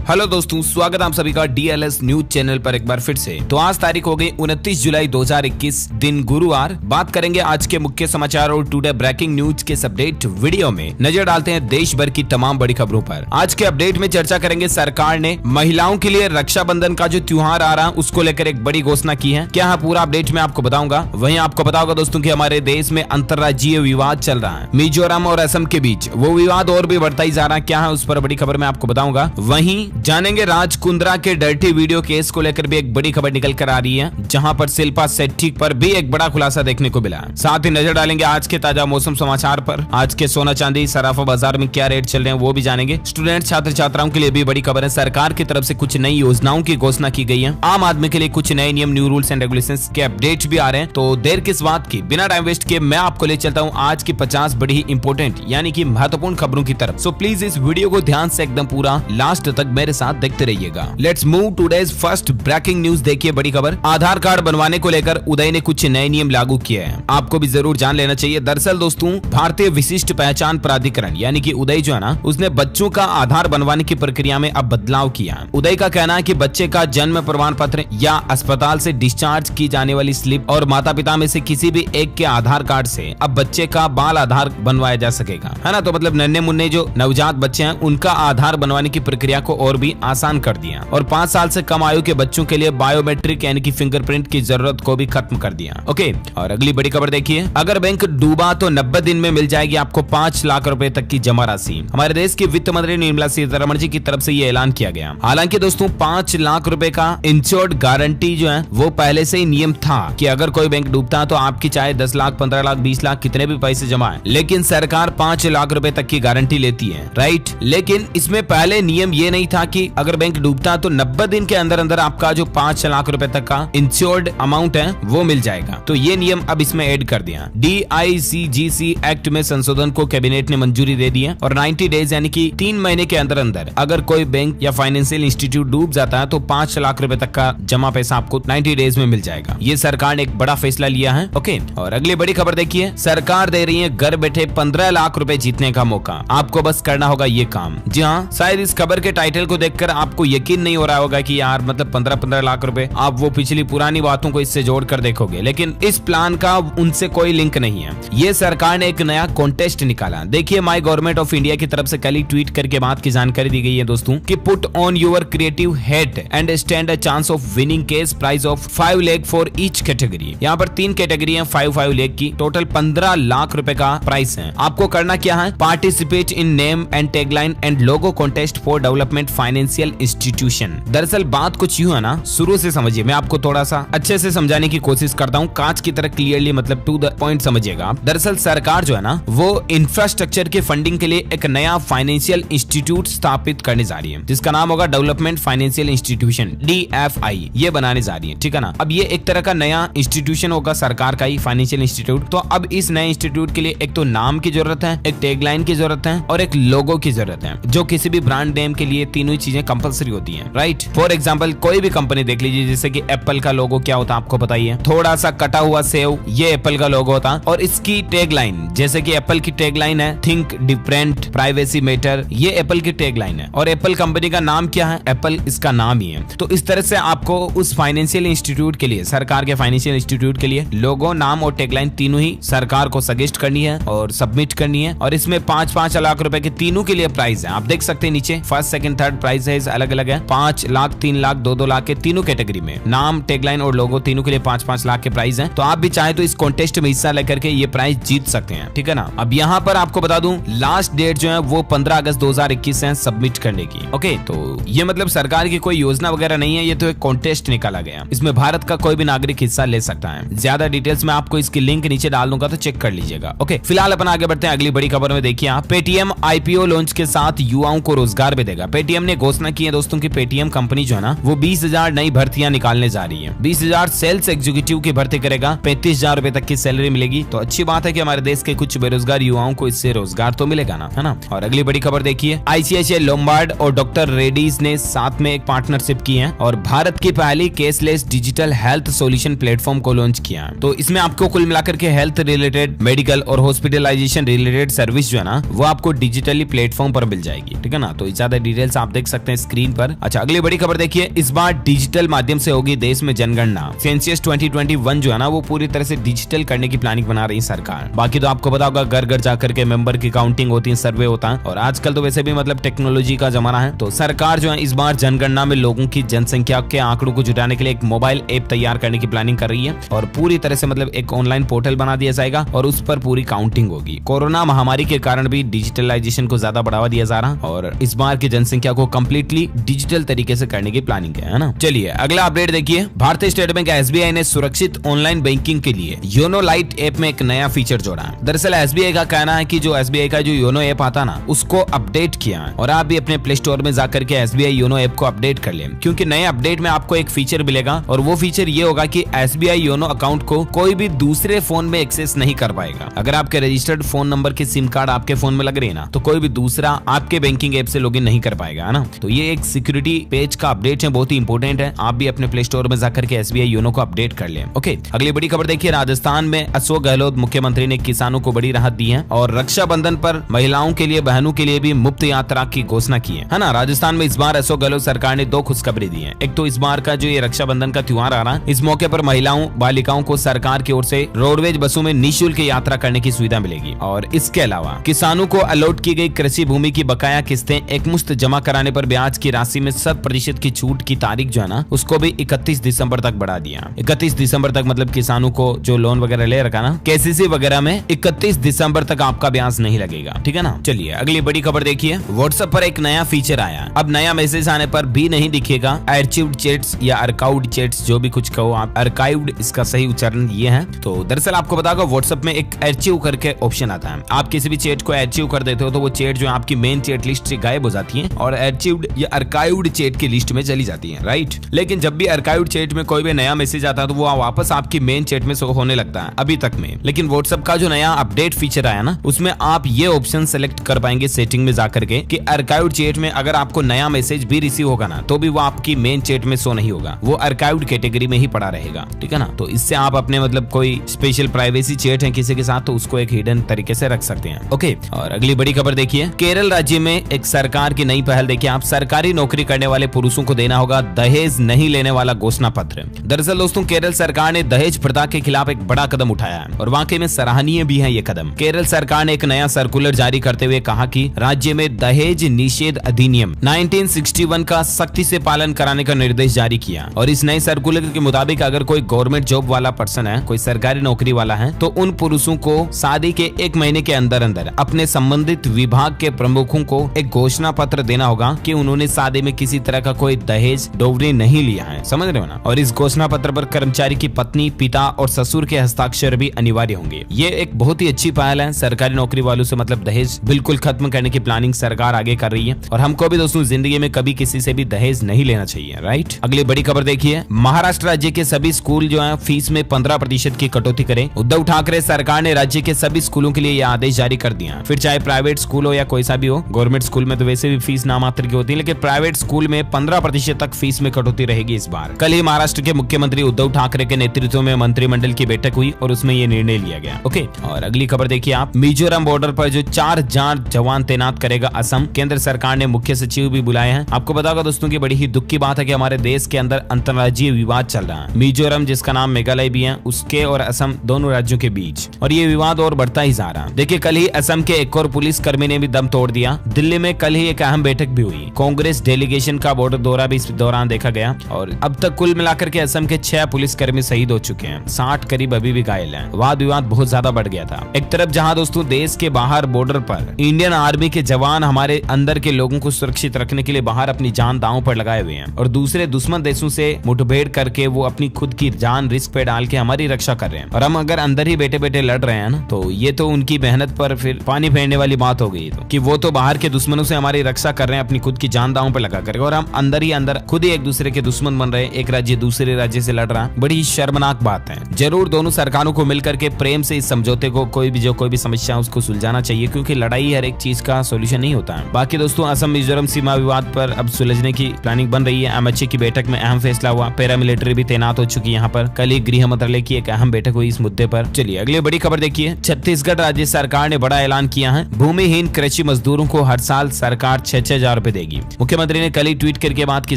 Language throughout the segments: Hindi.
हेलो दोस्तों, स्वागत आप सभी का डीएलएस न्यूज चैनल पर एक बार फिर से। तो आज तारीख हो गई 29 जुलाई 2021, दिन गुरुवार। बात करेंगे आज के मुख्य समाचार और टुडे ब्रेकिंग न्यूज के अपडेट वीडियो में। नजर डालते हैं देश भर की तमाम बड़ी खबरों पर। आज के अपडेट में चर्चा करेंगे, सरकार ने महिलाओं के लिए रक्षाबंधन का जो त्योहार आ रहा है उसको लेकर एक बड़ी घोषणा की है। क्या है पूरा अपडेट में आपको बताऊंगा। वहीं आपको पता होगा दोस्तों की हमारे देश में अंतर्राज्यीय विवाद चल रहा है मिजोरम और असम के बीच। वो विवाद और भी बढ़ता ही जा रहा है। क्या है उस पर बड़ी खबर मैं आपको बताऊंगा। वहीं जानेंगे राज कुंद्रा के डर्टी वीडियो केस को लेकर भी एक बड़ी खबर निकल कर आ रही है, जहां पर शिल्पा शेट्टी पर भी एक बड़ा खुलासा देखने को मिला। साथ ही नजर डालेंगे आज के ताजा मौसम समाचार पर। आज के सोना चांदी सराफा बाजार में क्या रेट चल रहे हैं वो भी जानेंगे। स्टूडेंट छात्र छात्राओं के लिए भी बड़ी खबर है। सरकार की तरफ से कुछ नई योजनाओं की घोषणा की गई है। आम आदमी के लिए कुछ नए नियम, न्यू रूल्स एंड रेगुलेशंस के अपडेट भी आ रहे हैं। तो देर किस बात की, बिना टाइम वेस्ट किए मैं आपको ले चलता हूँ आज की 50 बड़ी ही इंपोर्टेंट यानी कि महत्वपूर्ण खबरों की तरफ। सो प्लीज इस वीडियो को ध्यान से एकदम पूरा लास्ट तक मेरे साथ देखते रहिएगा। Let's move today's first breaking news. देखिए बड़ी खबर, आधार कार्ड बनवाने को लेकर उदय ने कुछ नए नियम लागू किए हैं। आपको भी जरूर जान लेना चाहिए। दरअसल दोस्तों, भारतीय विशिष्ट पहचान प्राधिकरण यानी कि उदय जो है ना, उसने बच्चों का आधार बनवाने की प्रक्रिया में अब बदलाव किया। उदय का कहना है कि बच्चे का जन्म प्रमाण पत्र या अस्पताल से डिस्चार्ज की जाने वाली स्लिप और माता पिता में से किसी भी एक के आधार कार्ड से अब बच्चे का बाल आधार बनवाया जा सकेगा, है ना। तो मतलब नन्हे मुन्ने जो नवजात बच्चे हैं उनका आधार बनवाने की प्रक्रिया को और भी आसान कर दिया और 5 साल से कम आयु के बच्चों के लिए बायोमेट्रिक यानी कि फिंगरप्रिंट की जरूरत को भी खत्म कर दिया। ओके, और अगली बड़ी खबर देखिए, अगर बैंक डूबा तो 90 दिन में मिल जाएगी आपको 5 लाख रुपए तक की जमा राशि। हमारे देश की वित्त मंत्री निर्मला सीतारमण जी की तरफ से ये ऐलान किया गया। हालांकि दोस्तों 5 लाख रुपए का इंश्योर्ड गारंटी जो है वो पहले से ही नियम था कि अगर कोई बैंक डूबता तो आपकी चाहे 10 लाख 15 लाख 20 लाख कितने भी पैसे जमा है, लेकिन सरकार 5 लाख रुपए तक की गारंटी लेती है, राइट। लेकिन इसमें पहले नियम ये नहीं था कि अगर बैंक डूबता तो 90 दिन के अंदर अंदर आपका जो 5 लाख रुपए तक का इंश्योर्ड अमाउंट है वो मिल जाएगा। तो ये नियम अब इसमें ऐड कर दिया। DICGC एक्ट में संशोधन को कैबिनेट ने मंजूरी दे दी है और 90 डेज यानी कि 3 महीने के अंदर अंदर अगर कोई बैंक या फाइनेंशियल इंस्टीट्यूट डूब जाता है तो 5 लाख रुपए तक का जमा पैसा आपको 90 डेज में मिल जाएगा। ये सरकार ने एक बड़ा फैसला लिया है। ओके, और अगली बड़ी खबर देखिए, सरकार दे रही है घर बैठे 15 लाख रुपए जीतने का मौका। आपको बस करना होगा ये काम। जी हाँ, शायद इस खबर के टाइटल को देखकर आपको यकीन नहीं हो रहा होगा कि यार मतलब 15 लाख रुपए, आप वो पिछली पुरानी बातों को इससे जोड़कर देखोगे, लेकिन इस प्लान का उनसे कोई लिंक नहीं है। ये सरकार ने एक नया कॉन्टेस्ट निकाला। देखिए, माय गवर्नमेंट ऑफ इंडिया की तरफ से कल ही ट्वीट करके बात की जानकारी दी गई है दोस्तों कि put on your creative head and stand a chance of winning cash prize of 5 lakh for each category. यहाँ पर 3 कैटेगरी है, 5 लाख की, टोटल 15 लाख रुपए का प्राइस है। आपको करना क्या है, participate in name and tagline and logo contest for development financial institution. दरअसल बात कुछ यूं है ना, शुरू से समझिए, मैं आपको थोड़ा सा अच्छे से समझाने की कोशिश करता हूँ, कांच की तरह क्लियरली, मतलब टू द पॉइंट समझिएगा आप। दरअसल सरकार जो है ना वो इंफ्रास्ट्रक्चर के फंडिंग के लिए एक नया फाइनेंशियल इंस्टीट्यूट स्थापित करने जा रही है, जिसका नाम होगा डेवलपमेंट फाइनेंशियल इंस्टीट्यूशन, DFI। ये बनाने जा रही है, ठीक है ना। अब ये एक तरह का नया इंस्टीट्यूशन होगा, सरकार का ही फाइनेंशियल इंस्टीट्यूट। तो अब इस नए इंस्टीट्यूट के लिए एक तो नाम की जरूरत है, एक टैगलाइन की जरूरत है और एक लोगो की जरूरत है, जो किसी भी ब्रांड नेम के लिए तीनों ही चीजें कंपलसरी होती है, राइट। फॉर एग्जाम्पल कोई भी कंपनी देख लीजिए, जैसे कि एप्पल का लोगो क्या होता है आपको पता ही है, थोड़ा सा कटा हुआ सेव, ये एप्पल का लोगो होता है। और इसकी टैगलाइन, जैसे कि एप्पल की टैगलाइन है थिंक डिफरेंट प्राइवेसी मैटर, ये एप्पल की टैगलाइन है। और एप्पल कंपनी का नाम क्या है, एप्पल इसका नाम ही है। तो इस तरह से आपको उस फाइनेंशियल इंस्टीट्यूट के लिए, सरकार के फाइनेंशियल इंस्टीट्यूट के लिए लोगो, नाम और टैगलाइन तीनों ही सरकार को सजेस्ट करनी है और सबमिट करनी है। और इसमें 5-5 लाख रुपए के तीनों के लिए प्राइस है। आप देख सकते हैं नीचे फर्स्ट सेकंड थर्ड प्राइस है अलग अलग है, 5 लाख 3 लाख 2-2 लाख के तीनों कैटेगरी में, नाम टैगलाइन और लोगो तीनों के लिए 5-5 लाख के प्राइस हैं। तो आप भी चाहे तो इस कॉन्टेस्ट में हिस्सा लेकर के ये प्राइस जीत सकते हैं, ठीक है ना। अब यहाँ पर आपको बता दूं, लास्ट डेट जो है वो 15 अगस्त 2021 है सबमिट करने की। ओके, तो ये मतलब सरकार की कोई योजना वगैरह नहीं है, ये तो एक कॉन्टेस्ट निकाला गया। इसमें भारत का कोई भी नागरिक हिस्सा ले सकता है। ज्यादा डिटेल्स में आपको इसकी लिंक नीचे डाल दूंगा तो चेक कर लीजिएगा। ओके, फिलहाल अपन आगे बढ़ते हैं अगली बड़ी खबर में। देखिए आप, पेटीएम IPO लॉन्च के साथ युवाओं को रोजगार भी देगा। पेटीएम ने घोषणा की है दोस्तों की पेटीएम कंपनी जो है ना वो 20,000 नई भर्तियां निकालने जा रही है। 20,000 सेल्स एग्जीक्यूटिव की भर्ती करेगा, 35,000 रुपए तक की सैलरी मिलेगी। तो अच्छी बात है कि हमारे देश के कुछ बेरोजगार युवाओं को इससे रोजगार तो मिलेगा ना, है ना। और अगली बड़ी खबर देखिए, ICICI लोम्बार्ड और डॉक्टर रेड्डीज ने साथ में एक पार्टनरशिप की है और भारत की पहली caseless digital health solution platform को लॉन्च किया है। तो इसमें आपको कुल मिलाकर के हेल्थ रिलेटेड, मेडिकल और हॉस्पिटलाइजेशन रिलेटेड सर्विस जो है ना वो आपको डिजिटली प्लेटफॉर्म पर मिल जाएगी, ठीक है ना। तो ज्यादा डिटेल्स आप देख सकते हैं स्क्रीन पर। अच्छा, अगली बड़ी खबर देखिए, इस बार डिजिटल माध्यम से होगी देश में जनगणना। सेंसस 2021 जो है ना वो पूरी तरह से डिजिटल करने की प्लानिंग बना रही सरकार। बाकी तो आपको पता होगा घर घर जाकर के मेंबर की काउंटिंग होती है, सर्वे होता है, और आजकल तो वैसे भी मतलब टेक्नोलॉजी का जमाना है। तो सरकार जो है इस बार जनगणना में लोगों की जनसंख्या के आंकड़ों को जुटाने के लिए एक मोबाइल ऐप तैयार करने की प्लानिंग कर रही है, और पूरी तरह से मतलब एक ऑनलाइन पोर्टल बना दिया जाएगा और उस पर पूरी काउंटिंग होगी। कोरोना महामारी के कारण भी डिजिटलाइजेशन को ज्यादा बढ़ावा दिया जा रहा, और इस बार की जनसंख्या को कंप्लीटली डिजिटल तरीके से करने की प्लानिंग है ना। चलिए अगला अपडेट देखिए, भारतीय स्टेट बैंक एसबीआई ने सुरक्षित ऑनलाइन बैंकिंग के लिए योनो लाइट ऐप में एक नया फीचर जोड़ा है। दरअसल एसबीआई का कहना है कि जो एसबीआई का जो योनो ऐप आता ना उसको अपडेट किया है, और आप भी अपने प्ले स्टोर में जाकर के एसबीआई योनो ऐप को अपडेट कर ले, क्योंकि नए अपडेट में आपको एक फीचर मिलेगा, और वो फीचर ये होगा कि एसबीआई योनो अकाउंट को कोई भी दूसरे फोन में एक्सेस नहीं कर पाएगा। अगर आपके रजिस्टर्ड फोन नंबर की सिम कार्ड आपके फोन में लग रही है ना, तो कोई भी दूसरा आपके बैंकिंग ऐप से लॉगिन नहीं कर पाएगा, है ना। तो ये एक सिक्योरिटी पेज का अपडेट है, बहुत ही इंपॉर्टेंट है। आप भी अपने प्ले स्टोर में जाकर के एसबीआई योनो को अपडेट कर लें। ओके, अगली बड़ी खबर देखिए, राजस्थान में अशोक गहलोत मुख्यमंत्री ने किसानों को बड़ी राहत दी है, और रक्षाबंधन पर महिलाओं के लिए, बहनों के लिए भी मुफ्त यात्रा की घोषणा की है ना। राजस्थान में इस बार अशोक गहलोत सरकार ने दो खुशखबरी दी है। एक तो इस बार का जो ये रक्षाबंधन का त्योहार आ रहा है, इस मौके पर महिलाओं बालिकाओं को सरकार की ओर से रोडवेज बसों में निःशुल्क यात्रा करने की सुविधा मिलेगी, और इसके अलावा किसानों को अलॉट की गई कृषि भूमि की बकाया किस्तें एकमुश्त जमा कराने पर ब्याज की राशि में 100% की छूट की तारीख जो है ना उसको भी 31 दिसंबर तक बढ़ा दिया। 31 दिसंबर तक मतलब किसानों को जो लोन वगैरह ले रखा ना केसीसी वगैरह में 31 दिसंबर तक आपका ब्याज नहीं लगेगा, ठीक है ना। चलिए अगली बड़ी खबर देखिए, व्हाट्सएप पर एक नया फीचर आया। अब नया मैसेज आने पर भी नहीं दिखेगा आर्काइव्ड चैट्स या आर्काइव्ड चैट्स, जो भी कुछ कहो आप, आर्काइव्ड इसका सही उच्चारण ये है। तो दरअसल आपको बताओ व्हाट्सएप में एक आर्चिव करके ऑप्शन आता है। आप किसी भी चैट को आर्चिव कर देते हो तो वो चैट जो है आपकी मेन चैट लिस्ट से गायब हो जाती है और आर्चिव्ड या आर्काइव्ड चैट की लिस्ट में चली जाती है, राइट। लेकिन जब भी आर्काइव्ड चैट में कोई भी नया मैसेज आता है तो वो वापस आपकी मेन चैट में शो होने लगता है अभी तक में। लेकिन व्हाट्सएप का जो नया अपडेट फीचर आया ना उसमें आप ये ऑप्शन सेलेक्ट कर पाएंगे सेटिंग में जाकर के कि आर्काइव्ड चैट में अगर आपको नया मैसेज भी रिसीव होगा ना तो भी वो आपकी मेन चैट में शो नहीं होगा, वो आर्काइव्ड कैटेगरी में ही पड़ा रहेगा, ठीक है ना। तो इससे आप अपने मतलब कोई स्पेशल प्राइवेसी चैट है किसी के साथ तो उसको एक हिडन तरीके से रख सकते हैं। ओके, और अगली बड़ी खबर देखिए, केरल राज्य में एक सरकार की नई पहल देखिए, आप सरकारी नौकरी करने वाले पुरुषों को देना होगा दहेज नहीं लेने वाला घोषणा पत्र। दरअसल दोस्तों केरल सरकार ने दहेज प्रथा के खिलाफ एक बड़ा कदम उठाया है और वाकई में सराहनीय भी है ये कदम। केरल सरकार ने एक नया सर्कुलर जारी करते हुए कहा कि राज्य में दहेज निषेध अधिनियम 1961 का सख्ती से पालन कराने का निर्देश जारी किया, और इस नए सर्कुलर के मुताबिक अगर कोई गवर्नमेंट जॉब वाला पर्सन है, कोई सरकारी नौकरी वाला है, तो उन पुरुषों को शादी के 1 महीने के अंदर अंदर अपने संबंधित विभाग के प्रमुखों को एक घोषणा पत्र देना होगा कि उन्होंने शादी में किसी तरह का कोई दहेज डोवरी नहीं लिया है, समझ रहे हो ना। और इस घोषणा पत्र पर कर्मचारी की पत्नी, पिता और ससुर के हस्ताक्षर भी अनिवार्य होंगे। ये एक बहुत ही अच्छी पहल है, सरकारी नौकरी वालों से मतलब दहेज बिल्कुल खत्म करने की प्लानिंग सरकार आगे कर रही है, और हमको भी दोस्तों जिंदगी में कभी किसी से भी दहेज नहीं लेना चाहिए, राइट। अगली बड़ी खबर देखिए, महाराष्ट्र राज्य के सभी स्कूल जो है फीस में 15% की कटौती करें। उद्धव ठाकरे सरकार ने राज्य के सभी स्कूलों के लिए यह आदेश जारी कर दिया, फिर चाहे प्राइवेट स्कूल हो या कोई सा भी हो। गवर्नमेंट स्कूल में तो वैसे भी फीस नामात्र की होती है, लेकिन प्राइवेट स्कूल में 15% तक फीस में कटौती रहेगी इस बार। कल ही महाराष्ट्र के मुख्यमंत्री उद्धव ठाकरे के नेतृत्व में मंत्रिमंडल की बैठक हुई और उसमें ये निर्णय लिया गया। ओके, और अगली खबर देखिए आप, मिजोरम बॉर्डर पर जो 4,000 जवान तैनात करेगा असम। केंद्र सरकार ने मुख्य सचिव भी बुलाए हैं। आपको पता होगा दोस्तों की बड़ी ही दुख की बात है कि हमारे देश के अंदर अंतर्राज्यीय विवाद चल रहा है। मिजोरम जिसका नाम मेघालय भी है, उसके और असम दोनों राज्यों के बीच, और ये विवाद और बढ़ता ही जा रहा है। देखिए कल ही असम के एक और पुलिस कर्मी ने भी दम तोड़ दिया। दिल्ली में कल ही एक अहम बैठक भी हुई, कांग्रेस डेलीगेशन का बॉर्डर दौरा भी इस दौरान देखा गया, और अब तक कुल मिलाकर के असम के 6 पुलिसकर्मी शहीद हो चुके हैं, 60 करीब अभी भी घायल हैं। वाद विवाद बहुत ज्यादा बढ़ गया था। एक तरफ जहां दोस्तों देश के बाहर बॉर्डर पर इंडियन आर्मी के जवान हमारे अंदर के लोगों को सुरक्षित रखने के लिए बाहर अपनी जान दांव पर लगाए हुए हैं, और दूसरे दुश्मन देशों से मुठभेड़ करके वो अपनी खुद की जान रिस्क पे डाल के हमारी रक्षा कर रहे हैं, और हम अगर अंदर ही बैठे बैठे लड़ रहे हैं ना, तो ये तो उनकी मेहनत पर फिर पानी फेरने वाली बात हो गई। तो कि वो तो बाहर के दुश्मनों से हमारी रक्षा कर रहे हैं अपनी खुद की जान दांव पर लगा करके, और हम अंदर ही अंदर खुद ही एक दूसरे के दुश्मन बन रहे हैं। एक राज्य दूसरे राज्य से लड़ रहा है, बड़ी शर्मनाक बात है। जरूर दोनों सरकारों को मिलकर के प्रेम से इस समझौते को कोई भी समस्या उसको सुलझाना चाहिए, क्योंकि लड़ाई हर एक चीज का सोल्यूशन नहीं होता है। बाकी दोस्तों असम मिजोरम सीमा विवाद पर अब सुलझने की प्लानिंग बन रही है। एमएचए की बैठक में अहम फैसला हुआ, पैरामिलिट्री भी तैनात हो चुकी है यहाँ पर। कल ही गृह मंत्रालय की एक अहम बैठक हुई इस मुद्दे पर। चलिए अगली बड़ी खबर देखिए, छत्तीसगढ़ राज्य सरकार ने बड़ा ऐलान किया है, भूमिहीन कृषि मजदूरों को हर साल सरकार 6,000 तौर पे देगी। मुख्यमंत्री ने कल ही ट्वीट करके बात की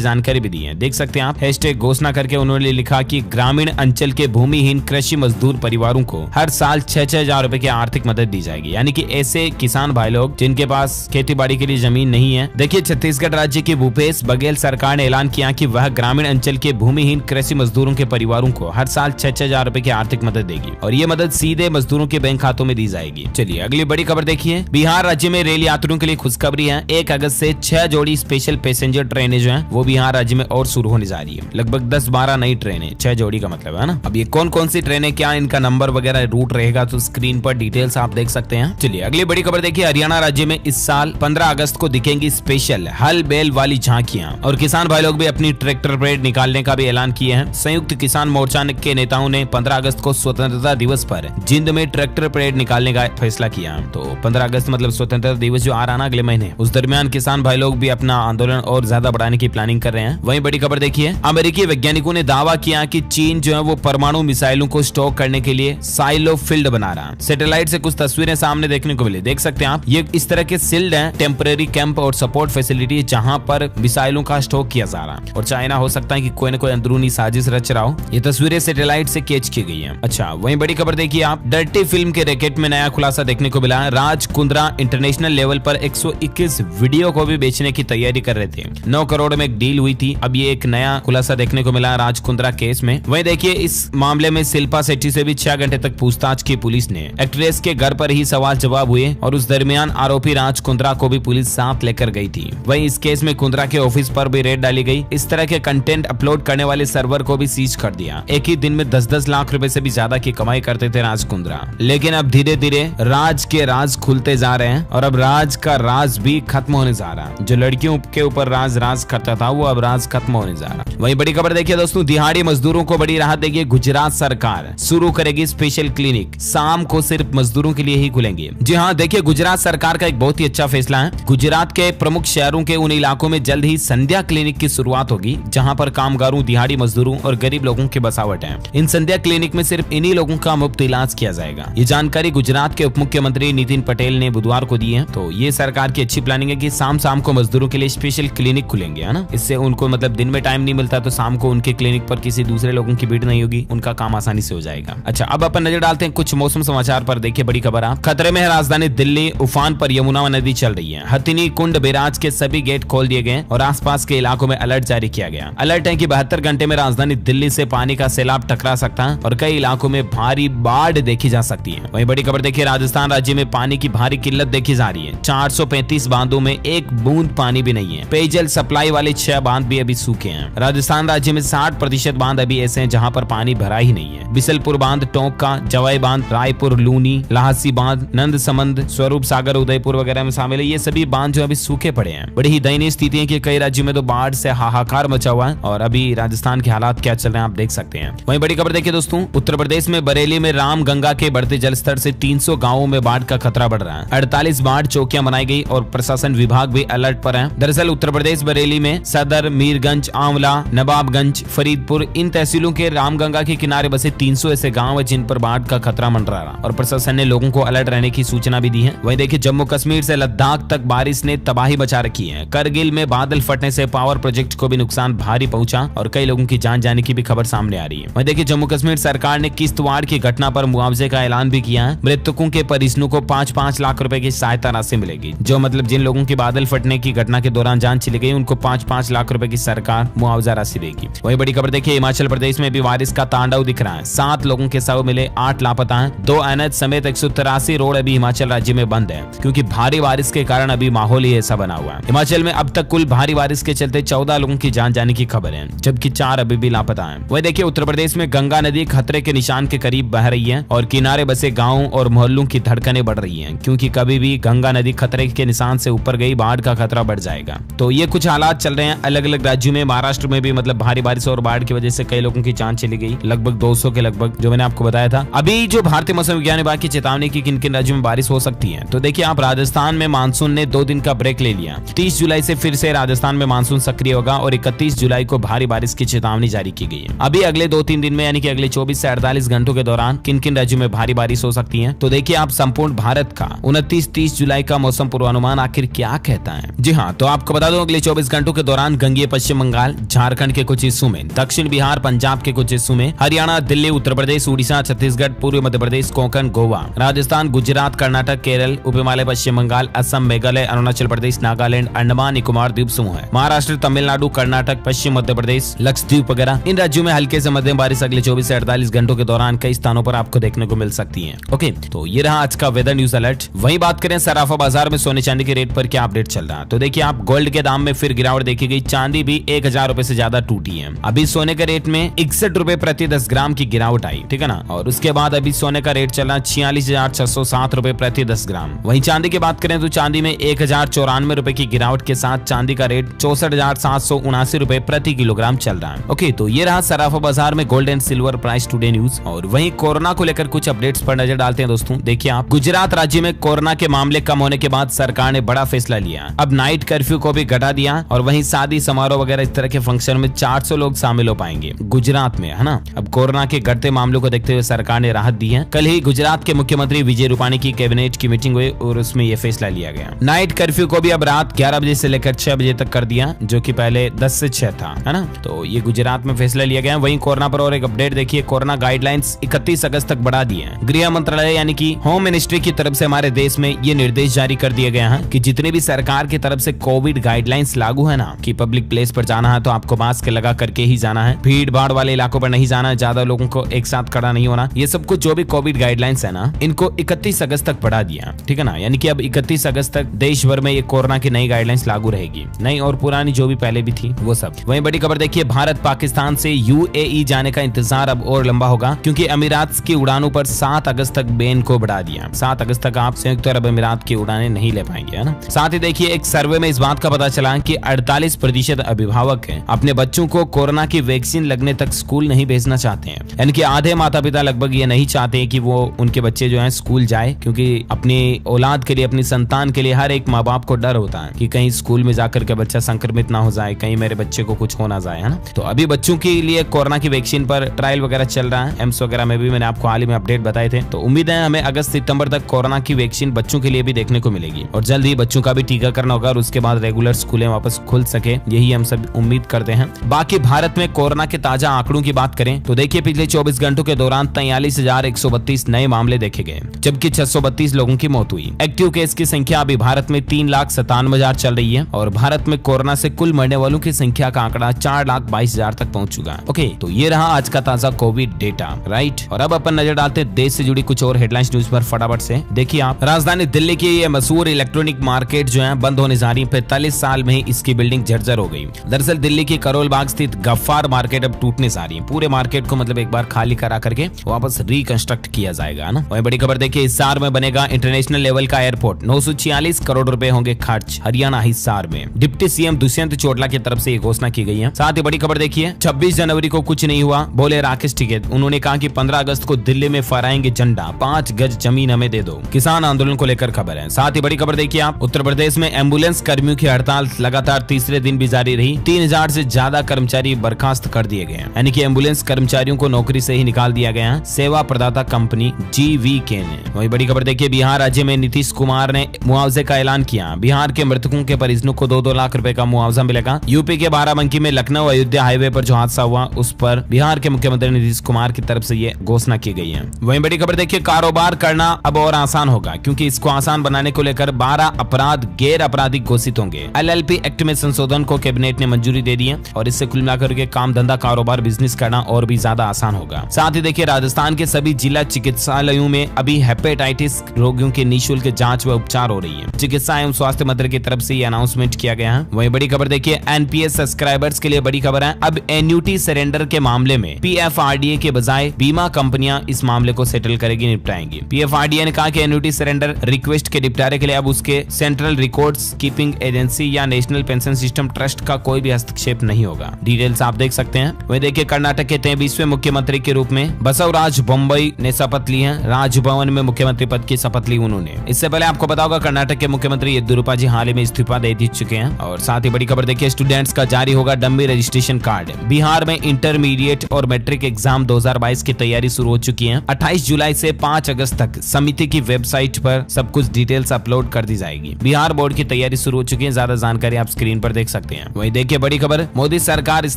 जानकारी भी दी है, देख सकते हैं आप। हैशटैग घोषणा करके उन्होंने लिखा कि ग्रामीण अंचल के भूमिहीन कृषि मजदूर परिवारों को हर साल 6-6 हजार रुपए की आर्थिक मदद दी जाएगी। यानी कि ऐसे किसान भाई लोग जिनके पास खेती बाड़ी के लिए जमीन नहीं है। देखिए, छत्तीसगढ़ राज्य की भूपेश बघेल सरकार ने ऐलान किया कि वह ग्रामीण अंचल के भूमिहीन कृषि मजदूरों के परिवारों को हर साल 6-6 हजार रुपए की आर्थिक मदद देगी और ये मदद सीधे मजदूरों के बैंक खातों में दी जाएगी। चलिए अगली बड़ी खबर देखिए। बिहार राज्य में रेल यात्रियों के लिए खुशखबरी है। 1 अगस्त से 6 जोड़ी स्पेशल पैसेंजर ट्रेनें जो हैं वो बिहार राज्य में और शुरू होने जा रही है। लगभग 10-12 नई ट्रेनें, 6 जोड़ी का मतलब है ना। अब ये कौन कौन सी ट्रेनें, क्या इनका नंबर वगैरह रूट रहेगा, तो स्क्रीन पर डिटेल्स आप देख सकते हैं। चलिए अगली बड़ी खबर देखिए। हरियाणा राज्य में इस साल 15 अगस्त को दिखेंगी स्पेशल हल बैल वाली झांकियां और किसान भाई लोग भी अपनी ट्रैक्टर परेड निकालने का भी ऐलान किए हैं। संयुक्त किसान मोर्चा के नेताओं ने 15 अगस्त को स्वतंत्रता दिवस पर जिंद में ट्रैक्टर परेड निकालने का फैसला किया। तो 15 अगस्त मतलब स्वतंत्रता दिवस जो आ रहा ना अगले महीने, उस दरमियान किसान भाई लोग भी अपना आंदोलन और ज्यादा बढ़ाने की प्लानिंग कर रहे हैं। वहीं बड़ी खबर देखिए। अमेरिकी वैज्ञानिकों ने दावा किया कि चीन जो है वो परमाणु मिसाइलों को स्टॉक करने के लिए साइलो फील्ड बना रहा है। सैटेलाइट से कुछ तस्वीरें सामने देखने को मिली, देख सकते हैं आप। ये इस तरह के सील्ड हैं, टेम्परेरी कैंप और सपोर्ट फैसिलिटी जहां पर मिसाइलों का स्टॉक किया जा रहा है। और चाइना हो सकता है कि कोई न कोई अंदरूनी साजिश रच रहा हो। ये तस्वीरें सैटेलाइट से कैच की गई है। अच्छा, वहीं बड़ी खबर देखिए आप। डर्टी फिल्म के रैकेट में नया खुलासा देखने को मिला है। राज कुंद्रा इंटरनेशनल लेवल पर 121 वीडियो को भी बेचने की तैयारी कर रहे थे। 9 करोड़ में एक डील हुई थी। अब ये एक नया खुलासा देखने को मिला राज कुंद्रा केस में। वहीं देखिए, इस मामले में शिल्पा शेट्टी से भी 6 घंटे तक पूछताछ की पुलिस ने। एक्ट्रेस के घर पर ही सवाल जवाब हुए और उस दरमियान आरोपी राज कुंद्रा को भी पुलिस साथ लेकर गई थी। वहीं इस केस में कुंद्रा के ऑफिस पर भी रेड डाली गई। इस तरह के कंटेंट अपलोड करने वाले सर्वर को भी सीज कर दिया। एक ही दिन में 10-10 लाख रुपए से भी ज्यादा की कमाई करते थे राज कुंद्रा। लेकिन अब धीरे धीरे राज के राज खुलते जा रहे हैं और अब राज का राज भी खत्म होने जा रहा है। जो लड़कियों के ऊपर राज करता था वो अब राज खत्म होने जा रहा है। वहीं बड़ी खबर देखिए दोस्तों। दिहाड़ी मजदूरों को बड़ी राहत देगी गुजरात सरकार। शुरू करेगी स्पेशल क्लिनिक, शाम को सिर्फ मजदूरों के लिए ही खुलेंगे। जी हाँ, देखिए गुजरात सरकार का एक बहुत ही अच्छा फैसला है। गुजरात के प्रमुख शहरों के उन इलाकों में जल्द ही संध्या क्लिनिक की शुरुआत होगी जहां पर कामगारों, दिहाड़ी मजदूरों और गरीब लोगों की बसावट है। इन संध्या क्लिनिक में सिर्फ इन्हीं लोगों का मुफ्त इलाज किया जाएगा। ये जानकारी गुजरात के उप मुख्यमंत्री नितिन पटेल ने बुधवार को दी है। तो ये सरकार की अच्छी प्लानिंग है कि शाम को मजदूरों के लिए स्पेशल क्लिनिक खुलेंगे, है ना। इससे उनको मतलब दिन में टाइम नहीं मिलता तो शाम को उनके क्लिनिक पर किसी दूसरे लोगों की भीड़ नहीं होगी, उनका काम आसानी से हो जाएगा। अच्छा, अब अपन नजर डालते हैं कुछ मौसम समाचार पर। देखिए बड़ी खबर आप। खतरे में है राजधानी दिल्ली, उफान पर यमुना नदी चल रही है। हथिनी कुंड बैराज के सभी गेट खोल दिए गए और आसपास के इलाकों में अलर्ट जारी किया गया। अलर्ट है कि 72 घंटे में राजधानी दिल्ली से पानी का सैलाब टकरा सकता है और कई इलाकों में भारी बाढ़ देखी जा सकती है। वहीं बड़ी खबर देखिए। राजस्थान राज्य में पानी की भारी किल्लत देखी जा रही है। 435 बांधों में एक बूंद पानी भी नहीं है। पेयजल सप्लाई वाले 6 बांध भी अभी सूखे हैं। राजस्थान राज्य में 60% बांध अभी ऐसे हैं जहां पर पानी भरा ही नहीं है। बिसलपुर बांध, टोंका, जवाई बांध, रायपुर, लूनी, लाहसी बांध, नंद समंद, स्वरूप सागर, उदयपुर वगैरह में शामिल है। ये सभी बांध जो अभी सूखे पड़े हैं। बड़ी ही दयनीय स्थिति है कि कई राज्यों में तो बाढ़ से हाहाकार मचा हुआ है और अभी राजस्थान के हालात क्या चल रहे हैं आप देख सकते हैं। वहीं बड़ी खबर देखिए दोस्तों। उत्तर प्रदेश में बरेली में राम गंगा के बढ़ते जलस्तर से 300 गांवों में बाढ़ का खतरा बढ़ रहा है। 48 बाढ़ चौकियां बनाई गई और प्रशासन विभाग भी अलर्ट पर है। दरअसल उत्तर प्रदेश बरेली में सदर, मीरगंज, आंवला, नवाबगंज, फरीदपुर, इन तहसीलों के रामगंगा के किनारे बसे 300 ऐसे गांव है जिन पर बाढ़ का खतरा मंडरा रहा और प्रशासन ने लोगों को अलर्ट रहने की सूचना भी दी है। वहीं देखिए, जम्मू कश्मीर से लद्दाख तक बारिश ने तबाही मचा रखी है। करगिल में बादल फटने से पावर प्रोजेक्ट को भी नुकसान भारी पहुंचा और कई लोगों की जान जाने की भी खबर सामने आ रही है। वहीं देखिए, जम्मू कश्मीर सरकार ने किश्तवाड़ की घटना पर मुआवजे का ऐलान भी किया है। मृतकों के परिजनों को 5-5 लाख रुपए की सहायता राशि मिलेगी। जो मतलब जिन लोगों की बादल फटने की घटना के दौरान जान चली गई उनको 5-5 लाख रुपए की सरकार मुआवजा राशि देगी। वही बड़ी खबर देखिए। हिमाचल प्रदेश में भी बारिश का तांडव दिख रहा है। 7 लोगों के शव मिले, 8 लापता हैं। 2 NH समेत 183 रोड अभी हिमाचल राज्य में बंद है क्योंकि भारी बारिश के कारण अभी माहौल ही ऐसा बना हुआ है। हिमाचल में अब तक कुल भारी बारिश के चलते 14 लोगों की जान जाने की खबर है जबकि 4 अभी भी लापता हैं। वही देखिए, उत्तर प्रदेश में गंगा नदी खतरे के निशान के करीब बह रही है और किनारे बसे गाँव और मोहल्लों की धड़कनें बढ़ रही है क्योंकि कभी भी गंगा नदी खतरे के निशान से ऊपर गई बाढ़ का खतरा बढ़ जाएगा। तो ये कुछ हालात चल रहे हैं अलग अलग राज्यों में। महाराष्ट्र में भी मतलब भारी बारिश और बाढ़ की वजह से कई लोगों की जान चली गई, लगभग 200 के लगभग, जो मैंने आपको बताया था। अभी जो भारतीय मौसम विज्ञान विभाग की चेतावनी की किन किन राज्यों में बारिश हो सकती है, तो देखिए आप, राजस्थान में मानसून ने 2 दिन का ब्रेक ले लिया। 30 जुलाई से फिर से राजस्थान में मानसून सक्रिय होगा और 31 जुलाई को भारी बारिश की चेतावनी जारी की गई है। अभी अगले 2-3 दिन में यानी कि अगले 24 से 48 घंटों के दौरान किन किन राज्यों में भारी बारिश हो सकती है, तो देखिए आप, संपूर्ण भारत का 29-30 जुलाई का मौसम पूर्वानुमान आखिर क्या कहता है। जी हाँ, तो आपको बता दूं अगले 24 घंटों के दौरान गंगीय पश्चिम बंगाल, झारखंड के कुछ हिस्सों में, दक्षिण बिहार, पंजाब के कुछ हिस्सों में, हरियाणा, दिल्ली, उत्तर प्रदेश, उड़ीसा, छत्तीसगढ़, पूर्वी मध्य प्रदेश, कोंकण, गोवा, राजस्थान, गुजरात, कर्नाटक, केरल, उप हिमालय, पश्चिम बंगाल, असम, मेघालय, अरुणाचल प्रदेश, नागालैंड, अंडमान निकोबार द्वीप समूह है, महाराष्ट्र, तमिलनाडु, कर्नाटक, पश्चिम मध्य प्रदेश, लक्षद्वीप वगैरह इन राज्यों में हल्के से मध्यम बारिश अगले 24 से 48 घंटों के दौरान कई स्थानों पर आपको देखने को मिल सकती है। ओके, तो ये रहा आज का वेदर न्यूज अलर्ट। वहीं बात करें सराफा बाजार में सोने चांदी के रेट पर क्या अपडेट चल रहा है, तो देखिए आप गोल्ड के दाम में फिर गिरावट देखी गई, चांदी भी 1000 रुपए से ज्यादा टूटी है। अभी सोने के रेट में 61 रुपए प्रति 10 ग्राम की गिरावट आई, ठीक है ना। और उसके बाद अभी सोने का रेट चला 46,607 रुपए प्रति 10 ग्राम। वहीं चांदी की बात करें तो चांदी में 1094 रुपए की गिरावट के साथ चांदी का रेट 64,779 रुपए प्रति किलोग्राम चल रहा है। ओके, तो ये रहा सराफा बाजार में gold and silver price today news. और वहीं कोरोना को लेकर कुछ अपडेट्स पर नजर डालते हैं दोस्तों। देखिए आप, गुजरात राज्य में कोरोना के मामले कम होने के बाद सरकार ने बड़ा फैसला लिया, अब नाइट कर्फ्यू को भी घटा दिया और वहीं शादी समारोह वगैरह इस तरह के फंक्शन में 400 लोग शामिल हो पाएंगे गुजरात में, है ना। अब कोरोना के घटते मामलों को देखते हुए सरकार ने राहत दी है। कल ही गुजरात के मुख्यमंत्री विजय रूपाणी की कैबिनेट की मीटिंग हुई और उसमें यह फैसला लिया गया। नाइट कर्फ्यू को भी अब रात 11 बजे से लेकर 6 बजे तक कर दिया, जो कि पहले 10 से 6 था, है ना। तो ये गुजरात में फैसला लिया गया। वहीं कोरोना पर और एक अपडेट देखिए, कोरोना गाइडलाइंस 31 अगस्त तक बढ़ा दिए हैं। गृह मंत्रालय यानी कि होम मिनिस्ट्री की तरफ से हमारे देश में ये निर्देश जारी कर दिया गया है कि जितने भी सरकार की तरफ से कोविड गाइडलाइंस लागू है ना, कि पब्लिक प्लेस पर जाना है तो आपको मास्क लगा करके ही जाना है, भीड़ भाड़ वाले इलाकों पर नहीं जाना है, ज्यादा लोगों को एक साथ खड़ा नहीं होना, ये सब कुछ जो भी कोविड गाइडलाइंस है ना, इनको 31 अगस्त तक बढ़ा दिया, ठीक है ना। यानी कि अब 31 अगस्त तक देश भर में ये कोरोना की नई गाइडलाइंस लागू रहेगी, नई और पुरानी जो भी पहले भी थी वो सब। वहीं बड़ी खबर देखिए, भारत पाकिस्तान से यूएई जाने का इंतजार अब और लंबा होगा, क्योंकि अमीरात की उड़ानों पर 7 अगस्त तक बैन को बढ़ा दिया। 7 अगस्त तक आप संयुक्त अरब अमीरात की उड़ानें नहीं ले पाएंगे, है ना। साथ ही देखिए, एक सर्वे में इस बात का पता चला कि 48% अभिभावक हैं अपने बच्चों को कोरोना की वैक्सीन लगने तक स्कूल नहीं भेजना चाहते हैं। यानी कि आधे माता पिता लगभग ये नहीं चाहते हैं कि वो उनके बच्चे जो हैं स्कूल जाए, क्योंकि अपनी औलाद के लिए, अपनी संतान के लिए हर एक माँ बाप को डर होता है कि कहीं स्कूल में जाकर के बच्चा संक्रमित ना हो जाए, कहीं मेरे बच्चे को कुछ हो ना जाए, है ना। तो अभी बच्चों के लिए कोरोना की वैक्सीन पर ट्रायल वगैरह चल रहा है, एम्स वगैरह में भी मैंने आपको हाल ही में अपडेट बताए थे। तो उम्मीद है हमें अगस्त सितंबर तक कोरोना की वैक्सीन बच्चों के लिए भी देखने को मिलेगी और जल्द ही बच्चों का भी टीकाकरण होगा और उसके बाद रेगुलर स्कूलें वापस खुल सके, यही हम सब उम्मीद करते हैं। बाकी भारत में कोरोना के ताजा आंकड़ों की बात करें तो देखिए, पिछले 24 घंटों के दौरान 43,132 नए मामले देखे गए, जबकि 632 लोगों की मौत हुई। एक्टिव केस की संख्या अभी भारत में 3,97,000 चल रही है और भारत में कोरोना से कुल मरने वालों की संख्या का आंकड़ा 4,22,000 तक पहुंच चुका है। ओके, तो ये रहा आज का ताजा कोविड डेटा, राइट। और अब अपन नजर डालते हैं देश से जुड़ी कुछ और हेडलाइंस न्यूज पर फटाफट से। देखिए आप, राजधानी दिल्ली की ये मशहूर इलेक्ट्रॉनिक मार्केट जो है बंद होने जा रही है। 45 साल में ही इसकी बिल्डिंग जर्जर हो गई। दरअसल दिल्ली की करोल बाग स्थित गफ्फार मार्केट अब टूटने जा रही है। पूरे मार्केट को मतलब एक बार खाली करा करके वापस रिकंस्ट्रक्ट किया जाएगा ना। वही बड़ी खबर देखिए, हिसार में बनेगा इंटरनेशनल लेवल का एयरपोर्ट, 946 करोड़ रुपए होंगे खर्च, हरियाणा हिसार में। डिप्टी सीएम दुष्यंत चौटाला की तरफ से ये घोषणा की गई है। साथ ही बड़ी खबर देखिए, 26 जनवरी को कुछ नहीं हुआ, बोले राकेश टिकैत। उन्होंने कहा कि 15 अगस्त को दिल्ली में फहराएंगे झंडा, 5 गज जमीन हमें दे दो। किसान आंदोलन को लेकर खबर है। साथ ही बड़ी खबर देखिए आप, उत्तर प्रदेश में एम्बुलेंस कर्मियों की हड़ताल लगातार तीसरे दिन भी जारी रही। 3000 से ज्यादा कर्मचारी बर्खास्त कर दिए गए, यानी कि एम्बुलेंस कर्मचारियों को नौकरी से ही निकाल दिया गया है सेवा प्रदाता कंपनी जीवीके ने। वही बड़ी खबर देखिए, बिहार राज्य में नीतीश कुमार ने मुआवजे का ऐलान किया। बिहार के मृतकों के परिजनों को 2-2 लाख रुपए का मुआवजा मिलेगा। यूपी के बाराबंकी में लखनऊ अयोध्या हाईवे पर जो हादसा हुआ उस पर बिहार के मुख्यमंत्री नीतीश कुमार की तरफ से ये घोषणा की गई है। वहीं बड़ी खबर देखिए, कारोबार करना अब और आसान होगा, क्योंकि इसको आसान बनाने को लेकर 12 अपराध गैर आपराधिक घोषित होंगे। एलएलपी एक्ट में संशोधन को कैबिनेट ने मंजूरी दे दी है और इससे कुल मिलाकर के काम धंधा कारोबार बिजनेस करना और भी ज्यादा आसान होगा। साथ ही देखिए, राजस्थान के सभी जिला चिकित्सालयों में अभी हेपेटाइटिस रोगियों के निःशुल्क जांच व उपचार हो रही है। चिकित्सा एवं स्वास्थ्य मंत्री की तरफ से ये अनाउंसमेंट किया गया है। वहीं बड़ी खबर देखिए, एनपीएस सब्सक्राइबर्स के लिए बड़ी खबर है। अब एन्युटी सरेंडर के मामले में पीएफआरडीए के बजाय बीमा कंपनियां इस मामले को सेटल करेगी, निपटाएंगी। पीएफआरडीए ने कहा कि एन्युटी सरेंडर रिक्वेस्ट के निपटारे के लिए अब उसके सेंट्रल रिकॉर्ड्स कीपिंग एजेंसी या नेशनल पेंशन सिस्टम ट्रस्ट का कोई भी हस्तक्षेप नहीं होगा। डिटेल्स आप देख सकते हैं। वहीं देखिए, कर्नाटक के 23वें मुख्यमंत्री के रूप में बसवराज बोम्मई ने शपथ ली है। राजभवन में मुख्यमंत्री पद की शपथ ली उन्होंने। इससे पहले आपको पता होगा, कर्नाटक के मुख्यमंत्री येदियुरप्पा जी हाल ही में इस्तीफा दे चुके हैं। और साथ ही बड़ी खबर देखिए, स्टूडेंट्स का जारी होगा डम्मी रजिस्ट्रेशन कार्ड। बिहार में इंटरमीडिएट और मैट्रिक एग्जाम 2022 की तैयारी शुरू हो चुकी है। 28 जुलाई से 5 अगस्त तक समिति की वेबसाइट पर सब कुछ डिटेल्स अपलोड कर दी जाएगी। बिहार बोर्ड की तैयारी तैयारी शुरू हो चुकी है। ज्यादा जानकारी आप स्क्रीन पर देख सकते हैं। वहीं देखिए बड़ी खबर, मोदी सरकार इस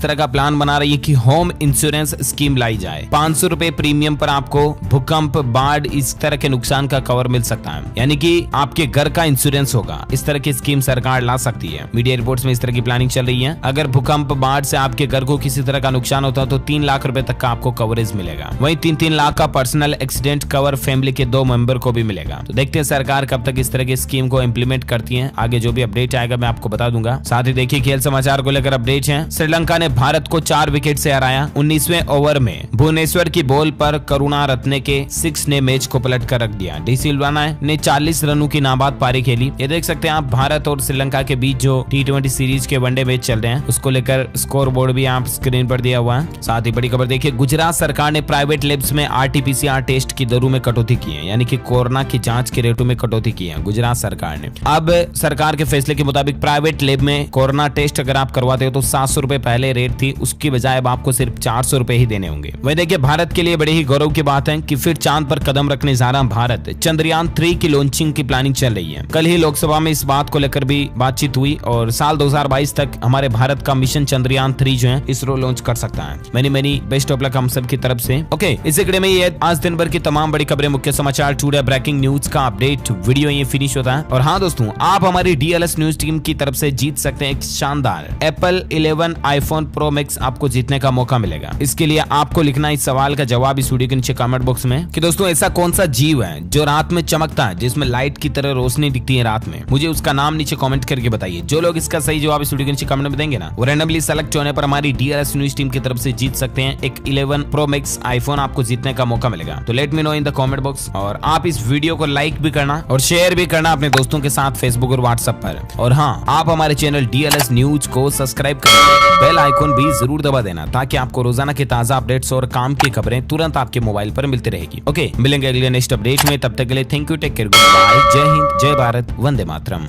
तरह का प्लान बना रही है कि होम इंश्योरेंस स्कीम लाई जाए। 500 रुपए प्रीमियम पर आपको भूकंप, बाढ़, इस तरह के नुकसान का कवर मिल सकता है, यानी कि आपके घर का इंश्योरेंस होगा। इस तरह की स्कीम सरकार ला सकती है। मीडिया रिपोर्ट्स में इस तरह की प्लानिंग चल रही है। अगर भूकंप, बाढ़ से आपके घर को किसी तरह का नुकसान होता है तो 3 लाख रुपए तक का आपको कवरेज मिलेगा। वहीं 3-3 लाख का पर्सनल एक्सीडेंट कवर फैमिली के 2 मेंबर को भी मिलेगा। तो देखते हैं सरकार कब तक इस तरह की स्कीम को इंप्लीमेंट करती है। आगे जो भी अपडेट आएगा मैं आपको बता दूंगा। साथ ही देखिए खेल समाचार को लेकर अपडेट है। श्रीलंका ने भारत को 4 विकेट से हराया। 19वें ओवर में भुवनेश्वर की बॉल पर करुणा रत्ने के 6 ने मैच को पलट कर रख दिया। डी सिल्वा ने 40 रनों की नाबाद पारी खेली। ये देख सकते हैं आप, भारत और श्रीलंका के बीच जो T20 सीरीज के वनडे मैच चल रहे हैं उसको लेकर स्कोर बोर्ड भी आप स्क्रीन पर दिया हुआ है। साथ ही बड़ी खबर देखिए, गुजरात सरकार ने प्राइवेट लैब्स में RT-PCR टेस्ट की दरों में कटौती की है, यानी कि कोरोना की जांच के रेटों में कटौती की है गुजरात सरकार ने। अब सरकार के फैसले के मुताबिक प्राइवेट लैब में कोरोना टेस्ट अगर आप करवाते हो तो 700 रुपए पहले रेट थी, उसकी बजाय अब आपको सिर्फ 400 रुपए ही देने होंगे। वही देखिए भारत के लिए बड़ी ही गौरव की बात है कि फिर चांद पर कदम रखने जा रहा भारत। चंद्रयान 3 की लॉन्चिंग की प्लानिंग चल रही है। कल ही लोकसभा में इस बात को लेकर भी बातचीत हुई और साल 2022 तक हमारे भारत का मिशन चंद्रयान 3 जो है इसरो लॉन्च कर सकता है। मेनी बेस्ट ऑफ लक हम सब की तरफ से। ओके, इसी कड़ी में ये आज दिन भर की तमाम बड़ी खबरें, मुख्य समाचार, टुडे ब्रेकिंग न्यूज का अपडेट वीडियो ये फिनिश होता है। और हाँ दोस्तों, आप हमारी DLS न्यूज टीम की तरफ से जीत सकते हैं एक शानदार Apple 11 iPhone Pro Max आपको जीतने का मौका मिलेगा। इसके लिए आपको लिखना इस सवाल का जवाब इस वीडियो के नीचे कमेंट बॉक्स में कि दोस्तों ऐसा कौन सा जीव है जो रात में चमकता है, जिसमें लाइट की तरह रोशनी दिखती है रात में। मुझे उसका नाम नीचे कमेंट करके बताइए। जो लोग इसका सही जवाब इस वीडियो के नीचे कमेंट में देंगे ना, वो रैंडमली सेलेक्ट होने पर हमारी DLS न्यूज टीम की तरफ से जीत सकते हैं एक 11 Pro Max iPhone आपको जीतने का मौका मिलेगा। तो let me know in the comment box. और आप इस वीडियो को लाइक भी करना और शेयर भी करना अपने दोस्तों के साथ फेसबुक और व्हाट्सएप पर। और हाँ, आप हमारे चैनल DLS न्यूज को सब्सक्राइब करना, बेल आइकन भी जरूर दबा देना ताकि आपको रोजाना के ताजा अपडेट्स और काम की खबरें तुरंत आपके मोबाइल पर मिलती रहेगी। ओके, मिलेंगे अगले नेक्स्ट अपडेट में। तब तक के लिए thank you, take care, good bye, जय हिंद, जय भारत, वंदे मातरम।